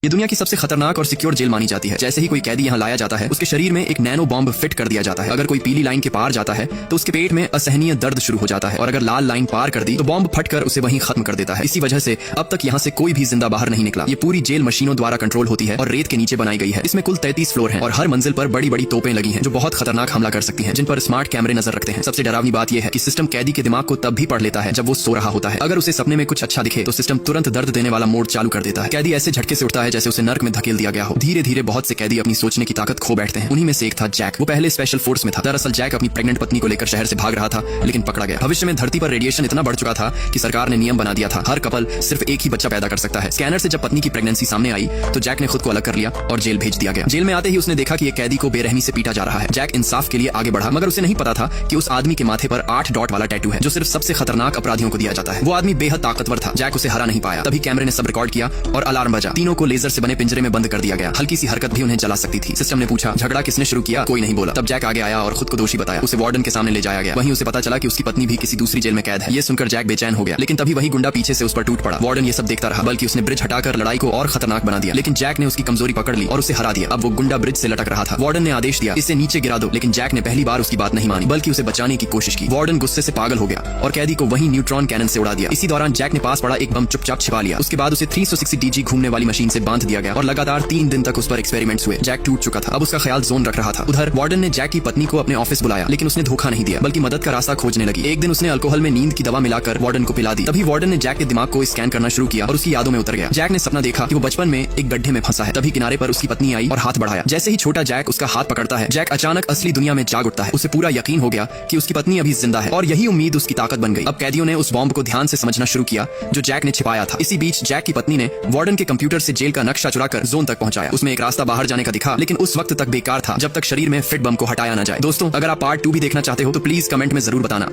ये दुनिया की सबसे खतरनाक और सिक्योर जेल मानी जाती है। जैसे ही कोई कैदी यहाँ लाया जाता है, उसके शरीर में एक नैनो बॉम्ब फिट कर दिया जाता है। अगर कोई पीली लाइन के पार जाता है तो उसके पेट में असहनीय दर्द शुरू हो जाता है, और अगर लाल लाइन पार कर दी तो बॉम्ब फटकर उसे वहीं खत्म कर देता है। इसी वजह से अब तक यहाँ से कोई भी जिंदा बाहर नहीं निकला। ये पूरी जेल मशीनों द्वारा कंट्रोल होती है और रेत के नीचे बनाई गई है। इसमें कुल 33 फ्लोर है और हर मंजिल पर बड़ी बड़ी तोपें लगी हैं जो बहुत खतरनाक हमला कर सकती हैं, जिन पर स्मार्ट कैमरे नजर रखते हैं। सबसे डरावनी बात यह है कि सिस्टम कैदी के दिमाग को तब भी पढ़ लेता है जब वो सो रहा होता है। अगर उसे सपने में कुछ अच्छा दिखे तो सिस्टम तुरंत दर्द देने वाला मोड चालू कर देता है। कैदी ऐसे झटके से उठता है जैसे उसे नर्क में धकेल दिया गया हो। धीरे धीरे बहुत से कैदी अपनी सोचने की ताकत खो बैठते हैं। उन्हीं में से एक था जैक। वो पहले स्पेशल फोर्स में था। दरअसल जैक अपनी प्रेग्नेंट पत्नी को लेकर शहर से भाग रहा था, लेकिन पकड़ा गया। भविष्य में धरती पर रेडिएशन इतना बढ़ चुका था कि सरकार ने नियम बना दिया था, हर कपल सिर्फ एक ही बच्चा पैदा कर सकता है। स्कैनर से जब पत्नी की प्रेगनेंसी सामने आई तो जैक ने खुद को अलग कर लिया और जेल भेज दिया गया। जेल में आते ही उसने देखा कि एक कैदी को बेरहमी से पीटा जा रहा है। जैक इंसाफ के लिए आगे बढ़ा, मगर उसे नहीं पता था कि उस आदमी के माथे पर 8 डॉट वाला टैटू है जो सिर्फ सबसे खतरनाक अपराधियों को दिया जाता है। वो आदमी बेहद ताकतवर था। जैक उसे हरा नहीं पाया। तभी कैमरे ने सब रिकॉर्ड किया और अलार्म बजा। तीनों को लेजर से बने पिंजरे में बंद कर दिया गया। हल्की सी हरकत भी उन्हें जला सकती थी। सिस्टम ने पूछा, झगड़ा किसने शुरू किया? कोई नहीं बोला। तब जैक आगे आया और खुद को दोषी बताया। उसे वार्डन के सामने ले जाया गया। वहीं उसे पता चला कि उसकी पत्नी भी किसी दूसरी जेल में कैद है। ये सुनकर जैक बेचैन हो गया, लेकिन तभी वही गुंडा पीछे से उस पर टूट पड़ा। वार्डन ये सब देखता रहा, बल्कि उसने ब्रिज हटाकर लड़ाई को और खतरनाक बना दिया। लेकिन जैक ने उसकी कमजोरी पकड़ ली और उसे हरा दिया। अब वो गुंडा ब्रिज से लटक रहा था। वार्डन ने आदेश दिया, इसे नीचे गिरा दो, लेकिन जैक ने पहली बार उसकी बात नहीं मानी, बल्कि उसे बचाने की कोशिश की। वार्डन गुस्से से पागल हो गया और कैदी को वहीं न्यूट्रॉन कैनन से उड़ा दिया। इसी दौरान जैक ने पास पड़ा एक बम चुपचाप छिपा लिया। उसके बाद उसे 360 डीजी घूमने वाली मशीन से बांध दिया गया और लगातार 3 दिन तक उस पर एक्सपेरिमेंट्स हुए। जैक टूट चुका था। अब उसका ख्याल जोन रख रहा था। उधर वार्डन ने जैक की पत्नी को अपने ऑफिस बुलाया, लेकिन उसने धोखा नहीं दिया, बल्कि मदद का रास्ता खोजने लगी। एक दिन उसने अल्कोहल में नींद की दवा मिलाकर वार्डन को पिला दी। तभी वार्डन ने जैक के दिमाग को स्कैन करना शुरू किया और उसकी यादों में उतर गया। जैक ने सपना देखा कि वो बचपन में एक गड्ढे में फंसा है। तभी किनारे पर उसकी पत्नी आई और हाथ बढ़ाया। जैसे ही छोटा जैक उसका हाथ पकड़ता है, जैक अचानक असली दुनिया में जाग उठता है। उसे पूरा यकीन हो गया कि उसकी पत्नी अभी जिंदा है और यही उम्मीद उसकी ताकत बन गई। अब कैदियों ने उस बॉम्ब को ध्यान से समझना शुरू किया जो जैक ने छिपाया था। इसी बीच जैक की पत्नी ने वार्डन के कंप्यूटर से जेल का नक्शा चुराकर जोन तक पहुंचाया। उसमें एक रास्ता बाहर जाने का दिखा, लेकिन उस वक्त तक बेकार था जब तक शरीर में फिट बम को हटाया न जाए। दोस्तों, अगर आप पार्ट 2 भी देखना चाहते हो तो प्लीज कमेंट में जरूर बताना।